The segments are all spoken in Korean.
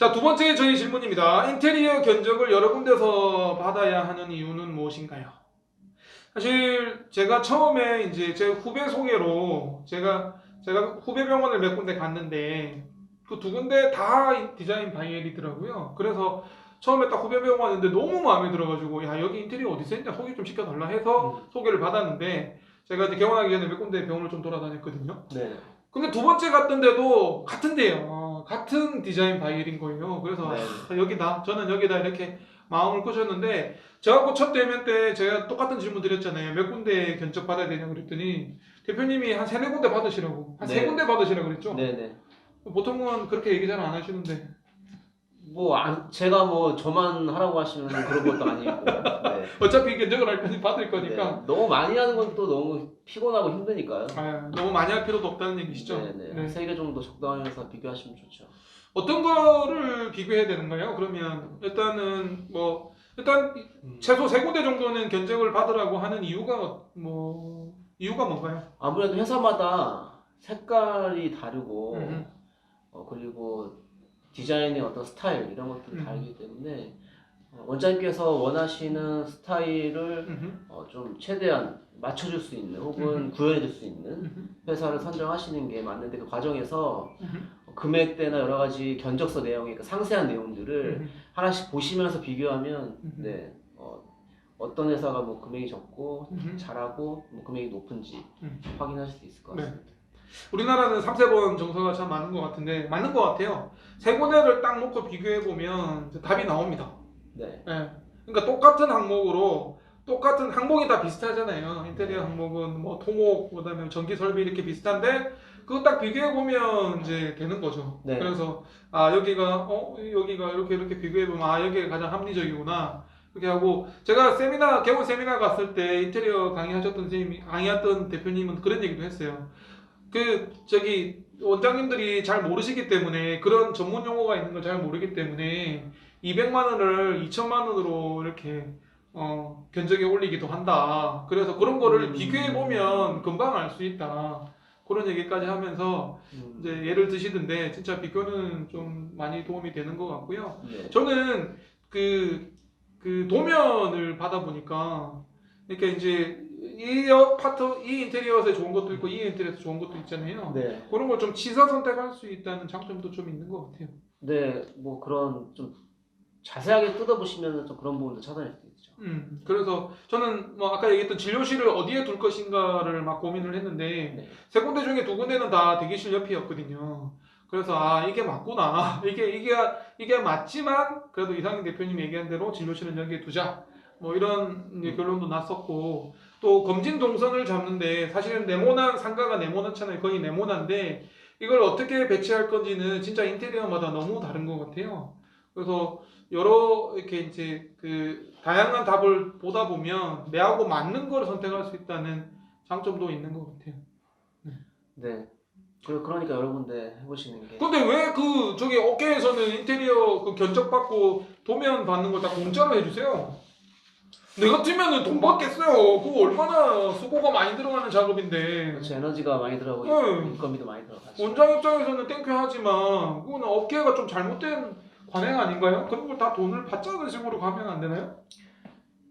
자, 두 번째 저희 질문입니다. 인테리어 견적을 여러 군데서 받아야 하는 이유는 무엇인가요? 사실 제가 처음에 이제 제 후배 소개로 제가 후배 병원을 몇 군데 갔는데 그 두 군데 다 디자인 바이엘이더라고요. 그래서 처음에 딱 후배 병원 왔는데 너무 마음에 들어가지고 야 여기 인테리어 어디서 했냐 소개 좀 시켜달라 해서 소개를 받았는데 제가 이제 개원하기 전에 몇 군데 병원을 좀 돌아다녔거든요. 네. 근데 두 번째 갔던 데도 같은데요. 같은 디자인 바이엘인 거예요. 그래서 네. 여기다 저는 여기다 이렇게 마음을 끄셨는데 저하고 첫 대면 때 제가 똑같은 질문 드렸잖아요. 몇 군데 견적 받아야 되냐 그랬더니 대표님이 한 세네 군데 받으시라고 한 세 네. 군데 받으시라고 그랬죠. 네네. 보통은 그렇게 얘기 잘 안 하시는데 제가 뭐 저만 하라고 하시면 그런 것도 아니고. 네. 어차피 견적을 할 거니 받을 거니까 네. 너무 많이 하는 건 또 너무 피곤하고 힘드니까요. 너무 많이 할 필요도 없다는 얘기시죠. 네네. 네. 세 개 정도 적당하면서 비교하시면 좋죠. 어떤 거를 비교해야 되는가요? 그러면 일단은 일단 최소 세 군데 정도는 견적을 받으라고 하는 이유가 뭔가요? 아무래도 회사마다 색깔이 다르고 그리고 디자인의 어떤 스타일 이런 것들이 다르기 때문에 원장님께서 원하시는 스타일을 좀 최대한 맞춰줄 수 있는 혹은 구현해줄 수 있는 회사를 선정하시는 게 맞는데 그 과정에서 금액대나 여러 가지 견적서 내용의 그 상세한 내용들을 하나씩 보시면서 비교하면 어떤 회사가 뭐 금액이 적고 잘하고 뭐 금액이 높은지 확인하실 수 있을 것 같습니다. 네. 우리나라는 3세번 정서가 참 많은 것 같은데 맞는 것 같아요. 세 군데를 딱 놓고 비교해 보면 답이 나옵니다. 네. 네. 그러니까 똑같은 항목으로 똑같은 항목이 다 비슷하잖아요. 인테리어 항목은 뭐 토목 그다음에 전기 설비 이렇게 비슷한데 그거 딱 비교해 보면 이제 되는 거죠. 네. 그래서 여기가 이렇게 비교해 보면 여기가 가장 합리적이구나. 그렇게 하고 제가 개원 세미나 갔을 때 인테리어 강의했던 대표님은 그런 얘기도 했어요. 원장님들이 잘 모르시기 때문에 그런 전문 용어가 있는 걸 잘 모르기 때문에 200만 원을 2천만 원으로 이렇게 견적에 올리기도 한다. 그래서 그런 거를 비교해 보면 금방 알 수 있다. 그런 얘기까지 하면서 이제 예를 드시던데 진짜 비교는 좀 많이 도움이 되는 것 같고요. 네. 저는 그 도면을 받아보니까 이렇게 이제 이 인테리어에서 좋은 것도 있고 이 인테리어에서 좋은 것도 있잖아요. 네. 그런 걸 좀 취사 선택할 수 있다는 장점도 좀 있는 것 같아요. 네, 뭐 그런 좀 자세하게 뜯어보시면 좀 그런 부분도 찾아낼 수 있죠. 그래서 저는 뭐 아까 얘기했던 진료실을 어디에 둘 것인가를 막 고민을 했는데 네. 세 군데 중에 두 군데는 다 대기실 옆이었거든요. 그래서 이게 맞구나. 이게 맞지만 그래도 이상희 대표님 얘기한 대로 진료실은 여기에 두자. 뭐 이런 이제 결론도 났었고 또 검진 동선을 잡는데 사실은 상가가 네모나잖아요. 거의 네모난데 이걸 어떻게 배치할 건지는 진짜 인테리어마다 너무 다른 것 같아요. 그래서 이렇게 이제 다양한 답을 보다 보면 내하고 맞는 걸 선택할 수 있다는 장점도 있는 것 같아요. 네. 그러니까 여러 군데 해보시는 게. 근데 왜 저기 업계에서는 인테리어 견적 받고 도면 받는 거 다 공짜로 해주세요? 내 같으면은 돈 받겠어요. 그거 얼마나 수고가 많이 들어가는 작업인데. 그렇죠. 에너지가 많이 들어가고 인건비도 많이 들어가죠. 원장 입장에서는 땡큐하지만 그거는 업계가 좀 잘못된 관행 아닌가요? 그런 걸 다 돈을 받자는 식으로 가면 안 되나요?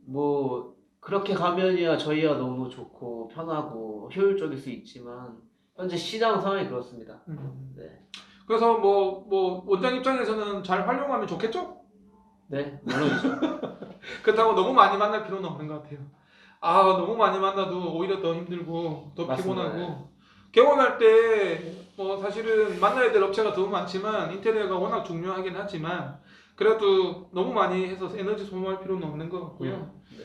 뭐 그렇게 가면이야 저희야 너무 좋고 편하고 효율적일 수 있지만 현재 시장 상황이 그렇습니다. 네. 그래서 원장 입장에서는 잘 활용하면 좋겠죠? 네, 물론이죠. 그렇다고 너무 많이 만날 필요는 없는 것 같아요. 너무 많이 만나도 오히려 더 힘들고 더 맞습니다. 피곤하고 개원할 때 사실은 만나야 될 업체가 더 많지만 인테리어가 워낙 중요하긴 하지만 그래도 너무 많이 해서 에너지 소모할 필요는 없는 것 같고요. 네.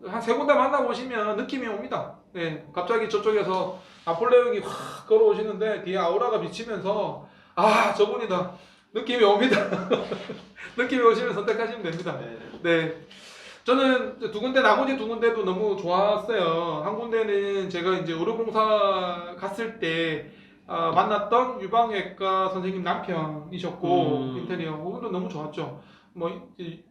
한 세 군데 만나보시면 느낌이 옵니다. 네, 갑자기 저쪽에서 나폴레옹이 확 걸어오시는데 뒤에 아우라가 비치면서 저분이다. 느낌이 옵니다. 느낌이 오시면 선택하시면 됩니다. 네. 저는 나머지 두 군데도 너무 좋았어요. 한 군데는 제가 이제 의료봉사 갔을 때 만났던 유방외과 선생님 남편이셨고 인테리어 오늘도 너무 좋았죠.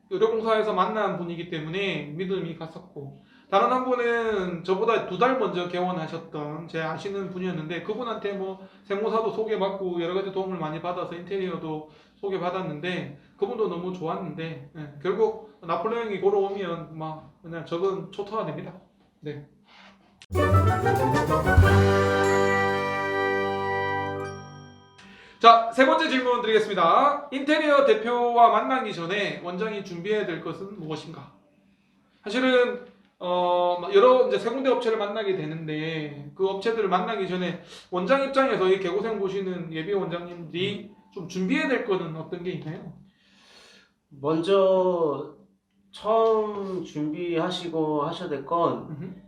의료봉사에서 만난 분이기 때문에 믿음이 갔었고 다른 한 분은 저보다 2달 먼저 개원하셨던 제 아시는 분이었는데 그분한테 세무사도 소개받고 여러 가지 도움을 많이 받아서 인테리어도 소개받았는데 그분도 너무 좋았는데 결국 나폴레옹이 보러 오면 막 그냥 적은 초토화됩니다. 네. 자, 세 번째 질문 드리겠습니다. 인테리어 대표와 만나기 전에 원장이 준비해야 될 것은 무엇인가? 사실은 여러 이제 세 군데 업체를 만나게 되는데 그 업체들을 만나기 전에 원장 입장에서 이 개고생 보시는 예비 원장님들이 좀 준비해야 될 거는 어떤 게 있나요? 먼저 처음 준비하시고 하셔야 될 건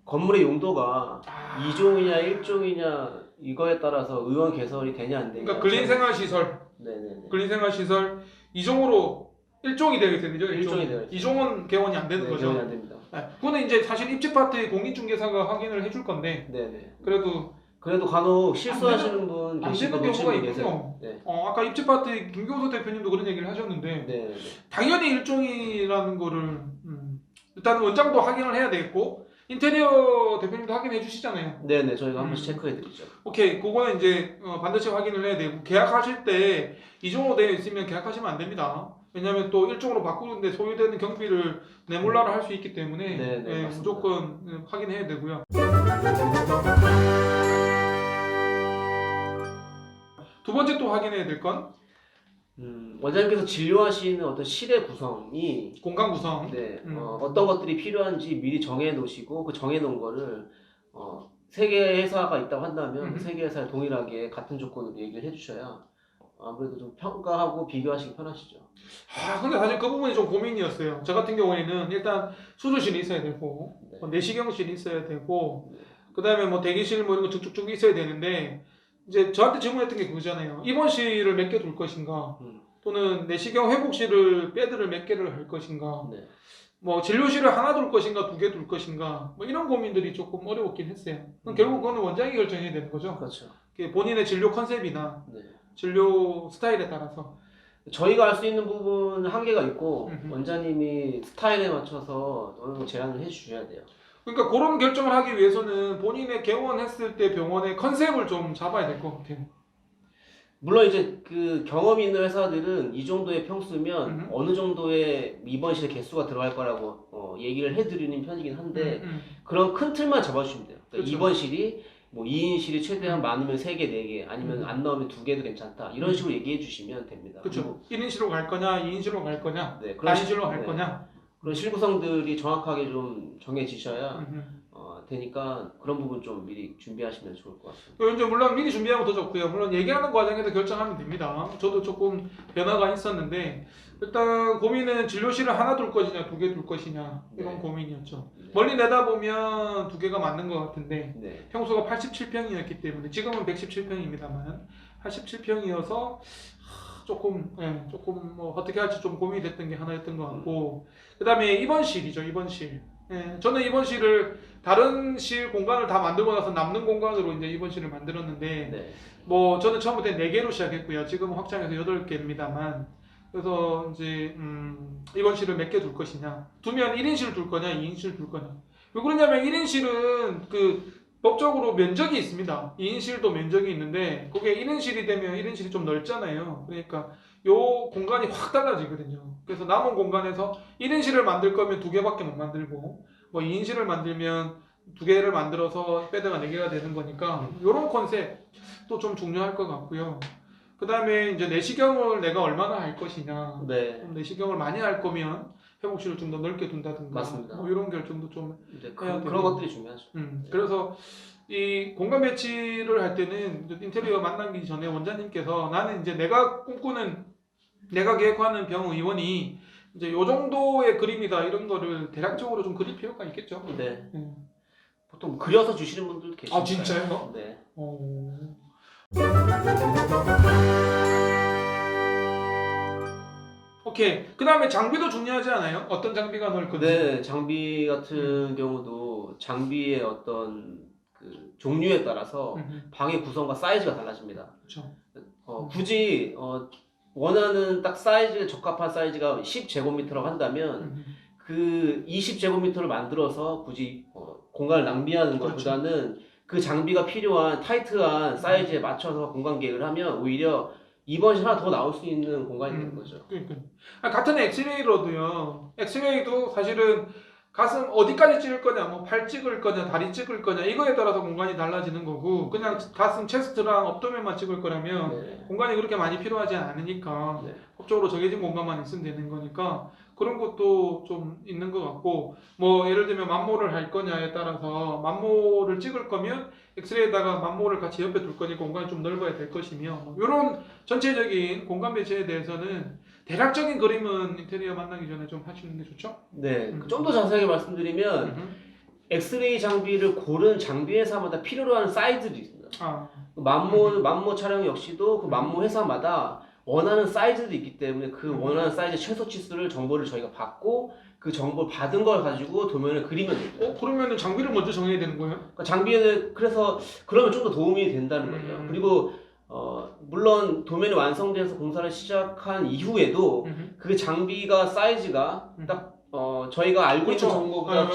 건물의 용도가 2종이냐 1종이냐 이거에 따라서 의원 개설이 되냐 안 되냐. 그러니까 근린생활시설, 네네네. 근린생활시설 2종으로 1종이 되게 되죠. 1종이 되죠. 2종은 개원이 안 되는 네, 거죠. 개원이 안 됩니다. 네. 그거는 이제 사실 입지파트의 공인중개사가 확인을 해줄 건데 네네. 그래도 간혹 실수하시는 분 안 계시고 되는 경우가 놓치는 분 계세요. 있군요. 네. 아까 입지파트 김교수 대표님도 그런 얘기를 하셨는데 네네네. 당연히 일종이라는 거를 일단 원장도 확인을 해야 되겠고 인테리어 대표님도 확인해 주시잖아요. 네네. 저희가 한 번씩 체크해 드리죠. 오케이, 그거는 이제 반드시 확인을 해야 되고 계약하실 때 2종으로 되어 있으면 계약하시면 안 됩니다. 왜냐하면 또 1종으로 바꾸는데 소요되는 경비를 내몰라로 할 수 있기 때문에 네네, 무조건 확인해야 되고요. 두 번째 또 확인해야 될 건 원장님께서 진료하시는 어떤 실의 구성이 공간 구성. 네, 어떤 것들이 필요한지 미리 정해 놓으시고 그 정해 놓은 거를 세 개의 회사가 있다고 한다면 그 세 개의 회사에 동일하게 같은 조건으로 얘기를 해주셔야 아무래도 좀 평가하고 비교하시기 편하시죠. 근데 사실 그 부분이 좀 고민이었어요. 저 같은 경우에는 일단 수술실이 있어야 되고 내시경실이 있어야 되고 그 다음에 뭐 대기실 뭐 이런 거 쭉쭉쭉 있어야 되는데 이제 저한테 질문했던 게 그거잖아요. 입원실을 몇 개 둘 것인가 또는 내시경 회복실을 베드를 몇 개를 할 것인가 네. 뭐 진료실을 하나 둘 것인가 두 개 둘 것인가 뭐 이런 고민들이 조금 어려웠긴 했어요. 결국 그거는 원장이 결정해야 되는 거죠. 그렇죠. 본인의 진료 컨셉이나 네. 진료 스타일에 따라서 저희가 할 수 있는 부분 한계가 있고 원장님이 스타일에 맞춰서 어느 정도 제안을 해주셔야 돼요. 그러니까 그런 결정을 하기 위해서는 본인의 개원했을 때 병원의 컨셉을 좀 잡아야 될 것 같아요. 물론 이제 그 경험이 있는 회사들은 이 정도의 평수면 어느 정도의 입원실 개수가 들어갈 거라고 얘기를 해드리는 편이긴 한데 그런 큰 틀만 잡아주시면 돼요. 그러니까 그렇죠. 입원실이 뭐 2인실이 최대한 많으면 3개, 4개 아니면 안 나오면 2개도 괜찮다 이런 식으로 얘기해 주시면 됩니다. 그렇죠. 1인실로 갈 거냐 2인실로 갈 거냐 네, 그런 단인실로 갈 거냐 그런 실구성들이 정확하게 좀 정해지셔야 되니까 그런 부분 좀 미리 준비하시면 좋을 것 같습니다. 이제 물론 미리 준비하면 더 좋고요. 물론 얘기하는 과정에서 결정하면 됩니다. 저도 조금 변화가 있었는데 일단 고민은 진료실을 하나 둘 것이냐 두 개 둘 것이냐 이런 고민이었죠. 멀리 내다보면 두 개가 맞는 것 같은데 평수가 87평이었기 때문에 지금은 117평입니다만 87평이어서 조금 뭐 어떻게 할지 좀 고민이 됐던 게 하나였던 것 같고 그 다음에 입원실이죠. 입원실. 저는 입원실을 다른 실 공간을 다 만들고 나서 남는 공간으로 이제 입원실을 만들었는데 뭐 저는 처음부터 4개로 시작했고요. 지금은 확장해서 8개입니다만 그래서 이제 입원실을 몇 개 둘 것이냐 두면 1인실 둘 거냐 2인실 둘 거냐 왜 그러냐면 1인실은 그 법적으로 면적이 있습니다. 2인실도 면적이 있는데 그게 1인실이 되면 1인실이 좀 넓잖아요. 그러니까 요 공간이 확 달라지거든요. 그래서 남은 공간에서 1인실을 만들 거면 2개밖에 못 만들고 뭐 2인실을 만들면 2개를 만들어서 베드가 4개가 되는 거니까 요런 컨셉도 좀 중요할 것 같고요. 그 다음에 이제 내시경을 내가 얼마나 할 것이냐 내시경을 많이 할 거면 회복실을 좀 더 넓게 둔다든가 맞습니다. 뭐 이런 결정도 좀 해야 되고 그런 것들이 중요하죠. 그래서 이 공간 배치를 할 때는 인테리어 만나기 전에 원장님께서 나는 이제 내가 꿈꾸는 내가 계획하는 병 의원이 이제 요 정도의 그림이다 이런 거를 대략적으로 좀 그릴 필요가 있겠죠. 네. 보통 그려서 주시는 분들도 계시니까. 아 진짜요? 네. 오케이. 그 다음에 장비도 중요하지 않아요? 어떤 장비가 넣을 건지. 네, 장비 같은 경우도 장비의 어떤 그 종류에 따라서 방의 구성과 사이즈가 달라집니다. 그렇죠. 굳이 원하는 딱 사이즈에 적합한 사이즈가 10제곱미터라고 한다면 그 20제곱미터를 만들어서 굳이 공간을 낭비하는 것보다는 그 장비가 필요한 타이트한 사이즈에 맞춰서 공간 계획을 하면 오히려 입원실 하나 더 나올 수 있는 공간이 되는 거죠. 그러니까 같은 엑스레이로도요. 엑스레이도 사실은 가슴 어디까지 찍을 거냐, 뭐 팔 찍을 거냐, 다리 찍을 거냐 이거에 따라서 공간이 달라지는 거고 그냥 가슴 체스트랑 업도면만 찍을 거라면 네. 공간이 그렇게 많이 필요하지 않으니까 네. 법적으로 정해진 공간만 있으면 되는 거니까 그런 것도 좀 있는 것 같고 뭐 예를 들면 만모를 할 거냐에 따라서 만모를 찍을 거면 엑스레이에다가 만모를 같이 옆에 둘 거니까 공간이 좀 넓어야 될 것이며 뭐 이런 전체적인 공간 배치에 대해서는 대략적인 그림은 인테리어 만나기 전에 좀 하시는 게 좋죠? 네. 좀 더 자세하게 말씀드리면 엑스레이 장비를 고른 장비 회사마다 필요로 하는 사이즈들이 있습니다. 아, 만모 촬영 역시도 그 만모 회사마다 원하는 사이즈도 있기 때문에 그 원하는 사이즈 최소 치수를 정보를 저희가 받고 그 정보를 받은 걸 가지고 도면을 그리면 됩니다. 그러면은 장비를 먼저 정해야 되는 거예요? 그러니까 장비는 그래서 그러면 좀 더 도움이 된다는 거죠. 그리고 물론 도면이 완성돼서 공사를 시작한 이후에도 그 장비가 사이즈가 딱 저희가 알고 있는 그렇죠. 정보보다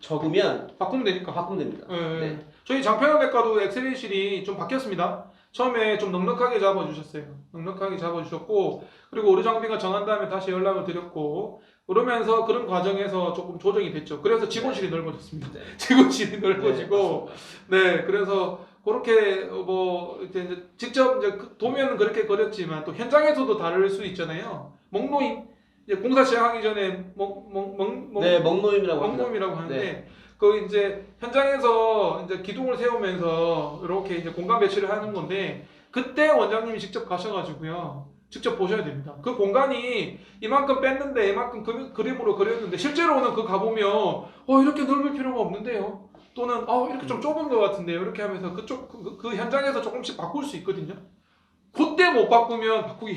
적으면 바꾸면 되니까. 바꾸면 됩니다. 네. 저희 장편외과도 엑스레이실이 좀 바뀌었습니다. 처음에 좀 넉넉하게 잡아주셨어요. 넉넉하게 잡아주셨고 그리고 의료 장비가 정한 다음에 다시 연락을 드렸고 그러면서 그런 과정에서 조금 조정이 됐죠. 그래서 직원실이 넓어졌습니다. 네. 직원실이 넓어지고 네, 그래서 그렇게 뭐 이제 직접 이제 도면은 그렇게 그렸지만 또 현장에서도 다를 수 있잖아요. 목노임 이제 공사 시작하기 전에 네, 먹노임이라고 합니다. 목노임이라고 하는데 네. 그 이제 현장에서 이제 기둥을 세우면서 이렇게 이제 공간 배치를 하는 건데 그때 원장님이 직접 가셔가지고요. 직접 보셔야 됩니다. 그 공간이 이만큼 뺐는데 이만큼 그림으로 그렸는데 실제로는 그 가보면 이렇게 넓을 필요가 없는데요. 또는 이렇게 좀 좁은 것 같은데요. 이렇게 하면서 그 현장에서 조금씩 바꿀 수 있거든요. 그때 못 바꾸면 바꾸기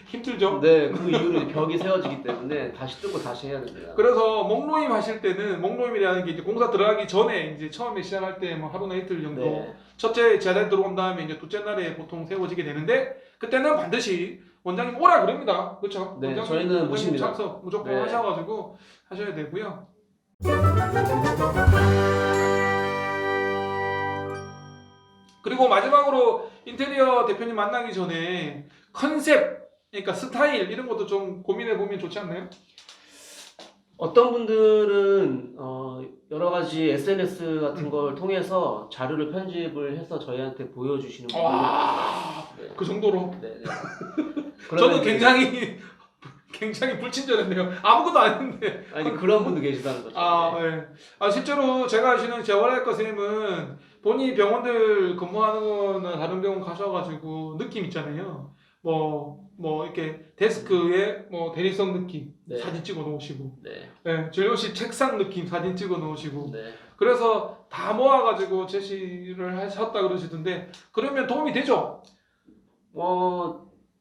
힘들죠. 네, 그 이후로 벽이 세워지기 때문에 다시 뜯고 다시 해야 됩니다. 그래서 목노임 하실 때는 목노임이라는 게 이제 공사 들어가기 전에 이제 처음에 시작할 때 뭐 하루나 이틀 정도 네. 첫째 제자리 들어온 다음에 이제 둘째 날에 보통 세워지게 되는데 그때는 반드시 원장님 오라 그럽니다. 그렇죠? 네, 원장님, 저희는 원장님 모십니다. 참석 무조건 네. 하셔가지고 하셔야 되고요. 그리고 마지막으로 인테리어 대표님 만나기 전에 컨셉, 그러니까 스타일 이런 것도 좀 고민해 보면 좋지 않나요? 어떤 분들은 여러 가지 SNS 같은 걸 통해서 자료를 편집을 해서 저희한테 보여주시는 분들. 네. 그 정도로. 네, 네. 저는 이제- 굉장히 불친절했네요. 아무것도 아닌데. 아니 그런 분도 계시다는 거죠. 네. 네. 실제로 제가 아시는 재활외과 선생님은 본인이 병원들 근무하는 거는 다른 병원 가셔가지고 느낌 있잖아요. 뭐 이렇게 데스크에 뭐 대리석 느낌 네. 사진 찍어 놓으시고, 네. 네, 진료실 책상 느낌 사진 찍어 놓으시고, 네. 그래서 다 모아가지고 제시를 하셨다 그러시던데 그러면 도움이 되죠?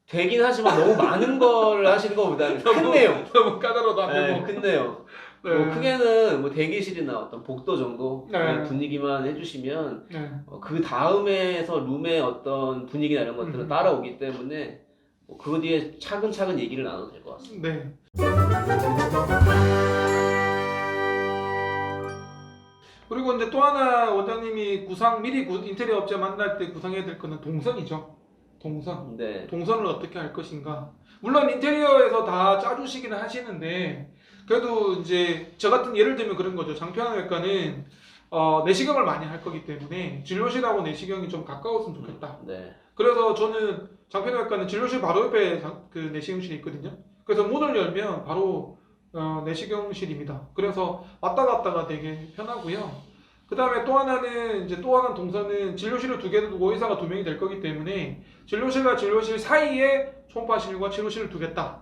되긴 하지만 너무 많은 걸 하시는 것보다는 큰 내용. 너무 까다로도 안 네, 되고. 큰 내용. 네. 뭐 크게는 뭐 대기실이나 어떤 복도 정도 네. 분위기만 해주시면 네. 그 다음에서 룸의 어떤 분위기나 이런 것들은 따라오기 때문에 그 뒤에 차근차근 얘기를 나눠도 될 것 같습니다. 네. 그리고 이제 또 하나 원장님이 미리 인테리어 업체 만날 때 구상해야 될 거는 동선이죠. 동선. 네. 동선을 어떻게 할 것인가. 물론 인테리어에서 다 짜주시기는 하시는데 그래도 이제 저 같은 예를 들면 그런 거죠. 장편외과는 내시경을 많이 할 거기 때문에 진료실하고 내시경이 좀 가까웠으면 좋겠다. 네. 그래서 저는 장편외과는 진료실 바로 옆에 그 내시경실이 있거든요. 그래서 문을 열면 바로 내시경실입니다. 그래서 왔다 갔다가 되게 편하고요. 그 다음에 또 하나는 동선은 진료실을 2개 두고 의사가 2명이 될 거기 때문에 진료실과 진료실 사이에 초음파실과 치료실을 두겠다.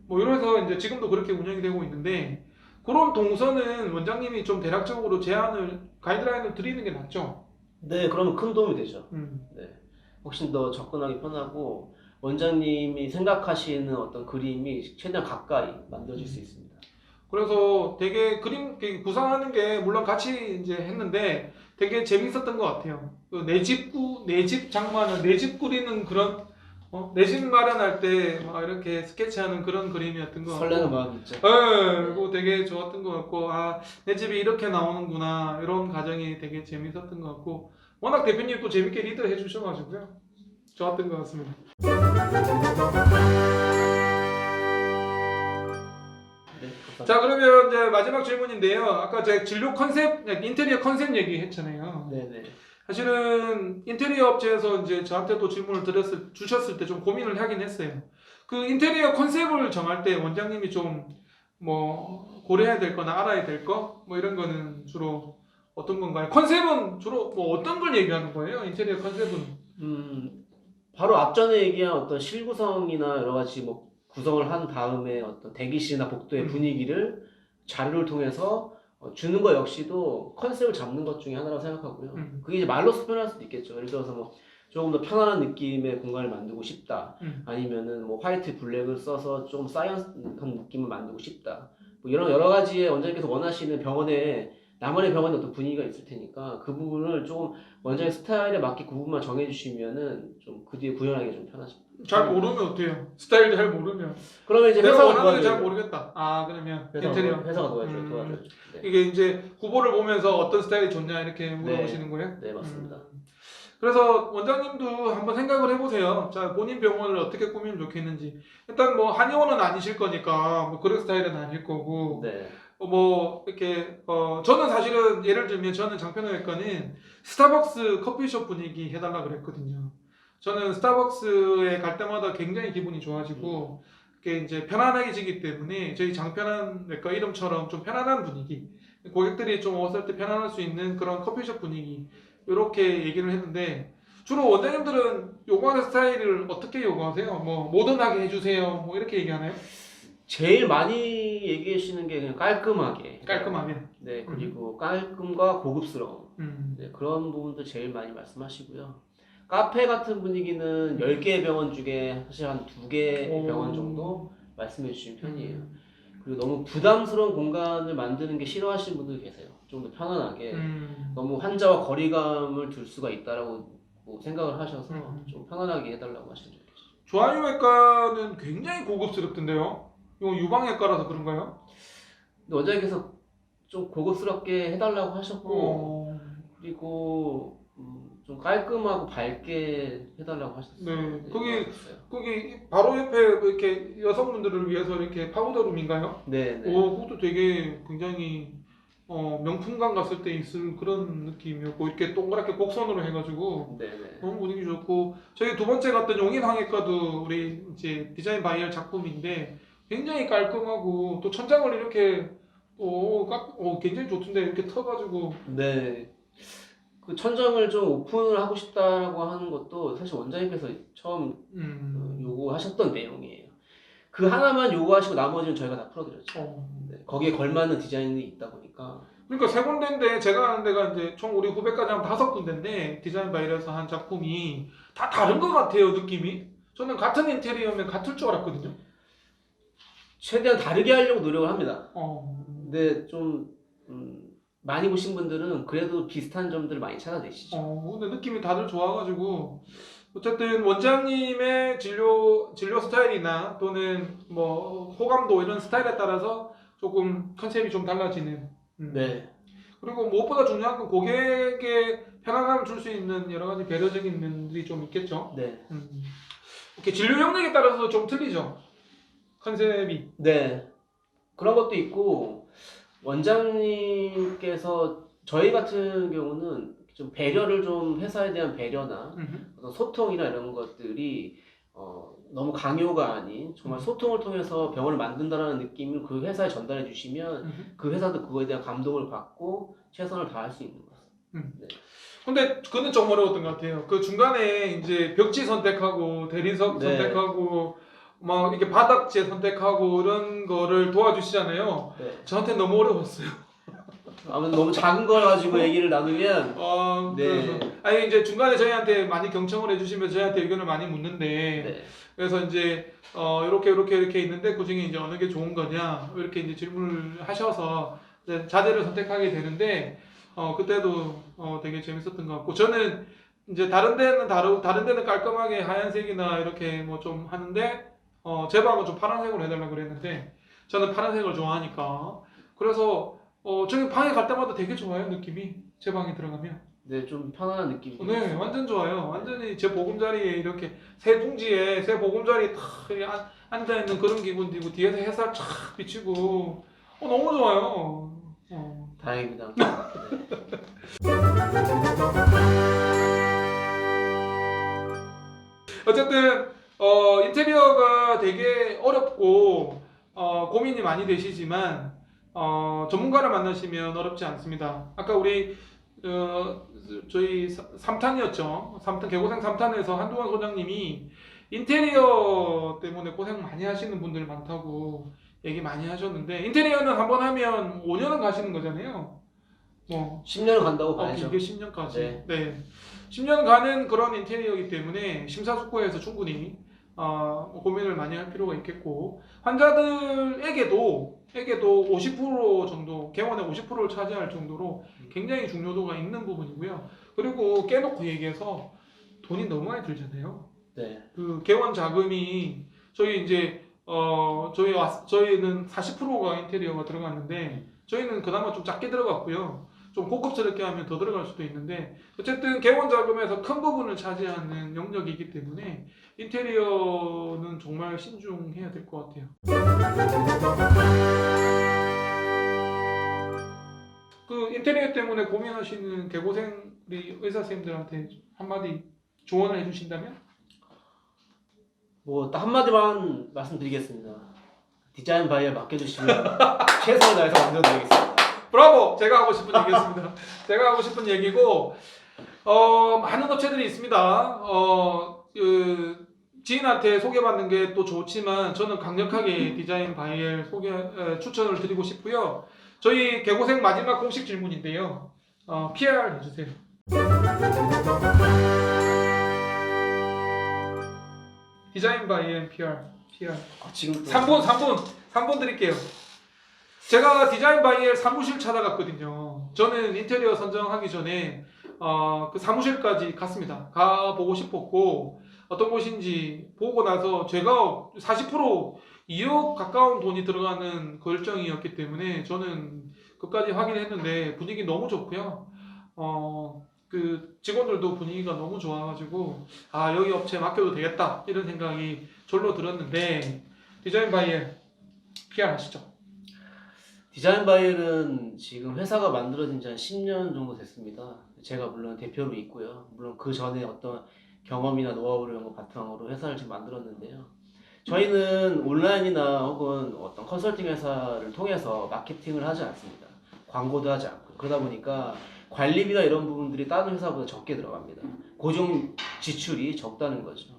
뭐 이래서 이제 지금도 그렇게 운영이 되고 있는데 그런 동선은 원장님이 좀 대략적으로 가이드라인을 드리는 게 낫죠. 네, 그러면 큰 도움이 되죠. 네. 훨씬 더 접근하기 편하고 원장님이 생각하시는 어떤 그림이 최대한 가까이 만들어질 수 있습니다. 그래서 되게 그림 구상하는 게 물론 같이 이제 했는데 되게 재밌었던 것 같아요. 내 집 장만은 내 집 꾸리는 그런 내 집 마련할 때 막 이렇게 스케치하는 그런 그림이었던 것 같고 설레는 마음이 있죠. 네, 그거 되게 좋았던 것 같고 내 집이 이렇게 나오는구나 이런 과정이 되게 재밌었던 것 같고 워낙 대표님 또 재밌게 리드 해주셔가지고요. 좋았던 것 같습니다. 네, 감사합니다. 자, 그러면 이제 마지막 질문인데요. 아까 제 진료 컨셉, 인테리어 컨셉 얘기했잖아요. 네네. 사실은 인테리어 업체에서 이제 저한테도 질문을 주셨을 때 좀 고민을 하긴 했어요. 그 인테리어 컨셉을 정할 때 원장님이 좀 뭐 고려해야 될 거나 알아야 될 거? 뭐 이런 거는 주로 어떤 건가요? 컨셉은 주로 뭐 어떤 걸 얘기하는 거예요? 인테리어 컨셉은? 바로 앞전에 얘기한 어떤 실구성이나 여러 가지 뭐 구성을 한 다음에 어떤 대기실이나 복도의 분위기를 자료를 통해서 주는 것 역시도 컨셉을 잡는 것 중에 하나라고 생각하고요. 그게 이제 말로서 표현할 수도 있겠죠. 예를 들어서 뭐 조금 더 편안한 느낌의 공간을 만들고 싶다. 아니면은 뭐 화이트 블랙을 써서 좀 사이언스한 느낌을 만들고 싶다. 뭐 이런 여러 가지의 원장님께서 원하시는 병원에 나만의 병원에 어떤 분위기가 있을 테니까 그 부분을 조금 원장님 스타일에 맞게 그 부분만 정해주시면은 좀 그 뒤에 구현하기 좀 편하죠. 잘 모르면 어때요? 스타일 잘 모르면. 그러면 이제 내가 회사가 원하는 게 잘 도와줘요. 모르겠다. 아, 그러면 인테리어. 회사가 도와줘요. 도와줘요. 네. 이게 이제 후보를 보면서 어떤 스타일이 좋냐 이렇게 물어보시는 거예요? 네, 맞습니다. 그래서 원장님도 한번 생각을 해보세요. 자, 본인 병원을 어떻게 꾸미면 좋겠는지. 일단 뭐 한의원은 아니실 거니까 뭐 그런 스타일은 아닐 거고. 네. 뭐 이렇게 저는 사실은 예를 들면 저는 장편외과는 스타벅스 커피숍 분위기 해달라 그랬거든요. 저는 스타벅스에 갈 때마다 굉장히 기분이 좋아지고 그게 이제 편안해지기 때문에 저희 장편외과 이름처럼 좀 편안한 분위기, 고객들이 좀 왔을 때 편안할 수 있는 그런 커피숍 분위기 이렇게 얘기를 했는데 주로 원장님들은 요구하는 스타일을 어떻게 요구하세요? 뭐 모던하게 해주세요, 뭐 이렇게 얘기하나요? 제일 많이 얘기하시는 게 그냥 깔끔하게. 깔끔하게. 네, 그리고 깔끔과 고급스러움. 음. 네, 그런 부분도 제일 많이 말씀하시고요. 카페 같은 분위기는 10개의 병원 중에 사실 한 2개 병원 정도 말씀해 주시는 편이에요. 그리고 너무 부담스러운 공간을 만드는 게 싫어하시는 분들 계세요. 좀 더 편안하게. 너무 환자와 거리감을 둘 수가 있다라고 생각을 하셔서 좀 편안하게 해달라고 하시는 분 계시죠. 조한유외과는 굉장히 고급스럽던데요? 이거 유방외과라서 그런가요? 근데 원장님께서 좀 고급스럽게 해달라고 하셨고 그리고 좀 깔끔하고 밝게 해달라고 하셨어요. 네, 거기 바로 옆에 이렇게 여성분들을 위해서 이렇게 파우더룸인가요? 네. 그것도 되게 굉장히 명품관 갔을 때 있을 그런 느낌이었고 이렇게 동그랗게 곡선으로 해가지고 네네. 너무 분위기 좋고 저희 두 번째 갔던 용인항해과도 우리 이제 디자인 바이얼 작품인데 굉장히 깔끔하고 또 천장을 이렇게 굉장히 좋던데 이렇게 터가지고 네. 그 천장을 좀 오픈을 하고 싶다라고 하는 것도 사실 원장님께서 처음 요구하셨던 내용이에요. 그 하나만 요구하시고 나머지는 저희가 다 풀어드렸죠. 네. 거기에 걸맞는 디자인이 있다 보니까. 그러니까 세 군데인데 제가 아는 데가 이제 총 우리 후배까지 하면 5군데인데 디자인 바이럴에서 한 작품이 다 다른 것 같아요, 느낌이. 저는 같은 인테리어면 같을 줄 알았거든요. 최대한 다르게 하려고 노력을 합니다. 근데 좀 많이 보신 분들은 그래도 비슷한 점들을 많이 찾아내시죠. 근데 느낌이 다들 좋아가지고 어쨌든 원장님의 진료 스타일이나 또는 뭐 호감도 이런 스타일에 따라서 조금 컨셉이 좀 달라지는. 네. 그리고 무엇보다 중요한 건 고객에게 편안함을 줄 수 있는 여러 가지 배려적인 면들이 좀 있겠죠. 네. 이렇게 진료 영역에 따라서 좀 틀리죠. 컨셉이. 네. 그런 것도 있고 원장님께서 저희 같은 경우는 좀 배려를 좀 회사에 대한 배려나 어떤 소통이나 이런 것들이 너무 강요가 아닌 정말 소통을 통해서 병원을 만든다라는 느낌을 그 회사에 전달해 주시면 그 회사도 그거에 대한 감동을 받고 최선을 다할 수 있는 것 같습니다. 네. 근데 그는 좀 어려웠던 것 같아요. 그 중간에 이제 벽지 선택하고 대리석 선택하고 막 이렇게 바닥재 선택하고 이런 거를 도와주시잖아요. 네. 저한테 너무 어려웠어요. 아무튼 너무 작은 걸 가지고 얘기를 나누면 네. 아니 이제 중간에 저희한테 많이 경청을 해주시면 저희한테 의견을 많이 묻는데 네. 그래서 이제 이렇게 있는데 그 중에 이제 어느 게 좋은 거냐 이렇게 이제 질문을 하셔서 이제 자재를 선택하게 되는데 그때도 되게 재밌었던 것 같고 저는 이제 다른 데는 깔끔하게 하얀색이나 이렇게 뭐 좀 하는데 제 방은 좀 파란색으로 해달라고 그랬는데 저는 파란색을 좋아하니까 그래서 저희 방에 갈 때마다 되게 좋아요 느낌이 제 방에 들어가면 네, 좀 편안한 느낌이. 네, 완전 좋아요. 완전히 제 보금자리에 이렇게 새 둥지에 새 보금자리에 탁 앉아 있는 그런 기분이고 뒤에서 햇살 촥 비치고 너무 좋아요. 다행입니다. 어쨌든 인테리어가 되게 어렵고 고민이 많이 되시지만 전문가를 만나시면 어렵지 않습니다. 아까 우리 저희 3탄이었죠. 3탄 개고생 3탄에서 한두원 소장님이 인테리어 때문에 고생 많이 하시는 분들 많다고 얘기 많이 하셨는데 인테리어는 한번 하면 5년은 가시는 거잖아요. 뭐 10년은 간다고 봐야죠. 이게 10년까지. 네. 네. 10년 가는 그런 인테리어이기 때문에 심사숙고해서 충분히 고민을 많이 할 필요가 있겠고 환자들에게도 50% 정도 개원의 50%를 차지할 정도로 굉장히 중요도가 있는 부분이고요. 그리고 깨놓고 얘기해서 돈이 너무 많이 들잖아요. 네. 그 개원 자금이 저희 이제 저희는 40%가 인테리어가 들어갔는데 저희는 그나마 좀 작게 들어갔고요. 좀 고급스럽게 하면 더 들어갈 수도 있는데 어쨌든 개원 자금에서 큰 부분을 차지하는 영역이기 때문에 인테리어는 정말 신중해야 될 것 같아요. 그 인테리어 때문에 고민하시는 개고생 우리 의사 선생님들한테 한마디 조언을 해주신다면? 뭐 딱 한마디만 말씀드리겠습니다. 디자인 바이에 맡겨주시면 최선을 다해서 만들어드리겠습니다. 브라보! 제가 하고 싶은 얘기였습니다. 제가 하고 싶은 얘기고 많은 업체들이 있습니다. 지인한테 소개받는 게 또 좋지만 저는 강력하게 디자인 바이엘 추천을 드리고 싶고요. 저희 개고생 마지막 공식 질문인데요. PR 해주세요. 디자인 바이엘 PR. 지금 3분 드릴게요. 제가 디자인 바이엘 사무실 찾아갔거든요. 저는 인테리어 선정하기 전에 그 사무실까지 갔습니다. 가보고 싶었고 어떤 곳인지 보고 나서 제가 40% 2억 가까운 돈이 들어가는 결정이었기 때문에 저는 끝까지 확인했는데 분위기 너무 좋고요. 그 직원들도 분위기가 너무 좋아가지고 여기 업체 맡겨도 되겠다 이런 생각이 절로 들었는데 디자인 바이엘 PR 하시죠. 디자인 바이엘은 지금 회사가 만들어진 지 한 10년 정도 됐습니다. 제가 물론 대표로 있고요. 물론 그 전에 어떤 경험이나 노하우를 이런 거 바탕으로 회사를 지금 만들었는데요. 저희는 온라인이나 혹은 어떤 컨설팅 회사를 통해서 마케팅을 하지 않습니다. 광고도 하지 않고 그러다 보니까 관리비나 이런 부분들이 다른 회사보다 적게 들어갑니다. 고정 지출이 적다는 거죠.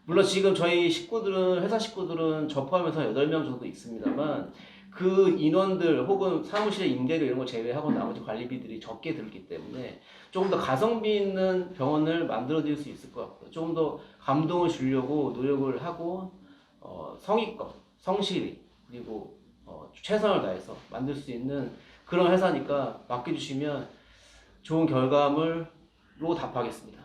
물론 지금 저희 회사 식구들은 저 포함해서 8명 정도 있습니다만 그 인원들 혹은 사무실의 임대료 이런 거 제외하고 나머지 관리비들이 적게 들기 때문에 조금 더 가성비 있는 병원을 만들어 드릴 수 있을 것 같고요. 조금 더 감동을 주려고 노력을 하고 성의껏, 성실히 그리고 최선을 다해서 만들 수 있는 그런 회사니까 맡겨주시면 좋은 결과물로 답하겠습니다.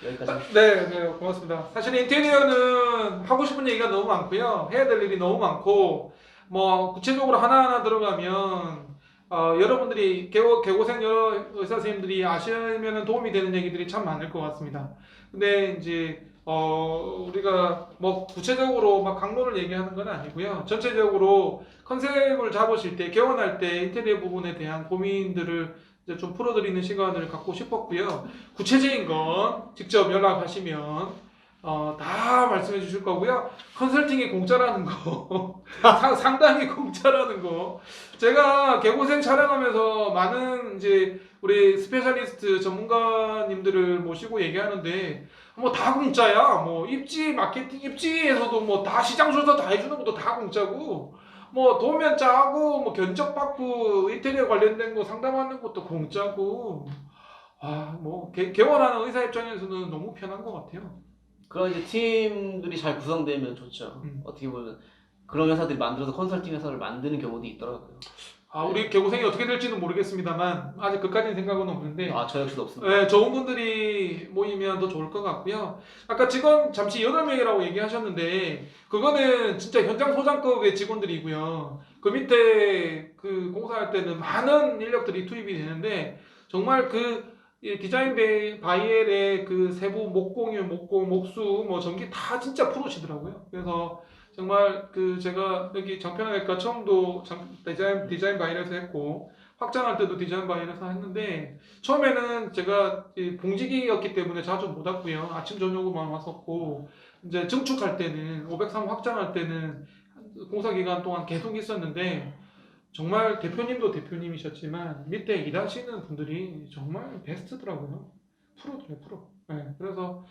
네, 여기까지. 네, 고맙습니다. 사실 인테리어는 하고 싶은 얘기가 너무 많고요. 해야 될 일이 너무 많고 뭐 구체적으로 하나하나 들어가면 여러분들이 개고생 의사 선생님들이 아시면 도움이 되는 얘기들이 참 많을 것 같습니다. 근데 이제 우리가 뭐 구체적으로 막 강론을 얘기하는 건 아니고요. 전체적으로 컨셉을 잡으실 때 개원할 때 인테리어 부분에 대한 고민들을 이제 좀 풀어드리는 시간을 갖고 싶었고요. 구체적인 건 직접 연락하시면 다 말씀해 주실 거고요. 컨설팅이 공짜라는 거, 상당히 공짜라는 거. 제가 개고생 촬영하면서 많은 이제 우리 스페셜리스트 전문가님들을 모시고 얘기하는데 뭐 다 공짜야. 뭐 입지 마케팅 입지에서도 뭐 다 시장 조사 다 해주는 것도 다 공짜고. 뭐 도면 짜고 뭐 견적 받고 인테리어 관련된 거 상담하는 것도 공짜고. 뭐 개원하는 의사 입장에서는 너무 편한 것 같아요. 그런 이제 팀들이 잘 구성되면 좋죠. 어떻게 보면 그런 회사들이 만들어서 컨설팅 회사를 만드는 경우도 있더라고요. 우리 개고생이 어떻게 될지는 모르겠습니다만 아직 그까지는 생각은 없는데 저 역시도 없습니다. 네, 좋은 분들이 모이면 더 좋을 것 같고요. 아까 직원 잠시 8명이라고 얘기하셨는데 그거는 진짜 현장 소장급의 직원들이고요. 그 밑에 그 공사할 때는 많은 인력들이 투입이 되는데 정말 그 이 디자인 바이엘의 그 세부 목공유, 목공, 목수, 뭐 전기 다 진짜 프로시더라고요. 그래서 정말 그 제가 여기 장편외과 처음도 디자인 바이엘에서 했고 확장할 때도 디자인 바이엘에서 했는데 처음에는 제가 이 봉직이었기 때문에 자주 못 왔고요. 아침 저녁으로만 왔었고 이제 증축할 때는 503 확장할 때는 공사 기간 동안 계속 있었는데 정말 대표님도 대표님이셨지만 밑에 일하시는 분들이 정말 베스트더라고요. 프로더라고요, 프로. 네, 그래서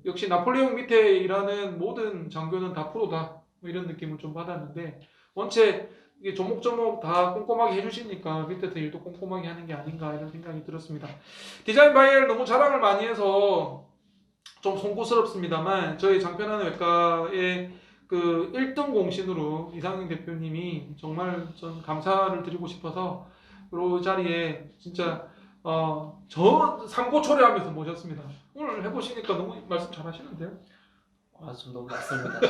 역시 나폴레옹 밑에 일하는 모든 장교는 다 프로다 뭐 이런 느낌을 좀 받았는데 원체 이게 조목조목 다 꼼꼼하게 해주시니까 밑에서 일도 꼼꼼하게 하는 게 아닌가 이런 생각이 들었습니다. 디자인 바이엘 너무 자랑을 많이 해서 좀 송구스럽습니다만 저희 장편하는 외과의 그 1등 공신으로 이상영 대표님이 정말 전 감사를 드리고 싶어서 이 자리에 진짜 저 삼고초려하면서 모셨습니다. 오늘 해보시니까 너무 말씀 잘하시는데요. 좀 너무 낫습니다.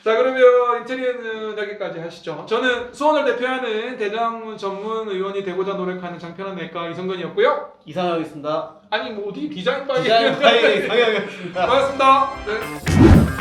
자 그러면 인테리어는 여기까지 하시죠. 저는 수원을 대표하는 대장 전문 의원이 되고자 노력하는 장편한 내과 이성근이었고요. 이상하겠습니다. 아니 뭐 어디 디자인 바이 디자인 바이의 이상하겠습니다. 고맙습니다. 네.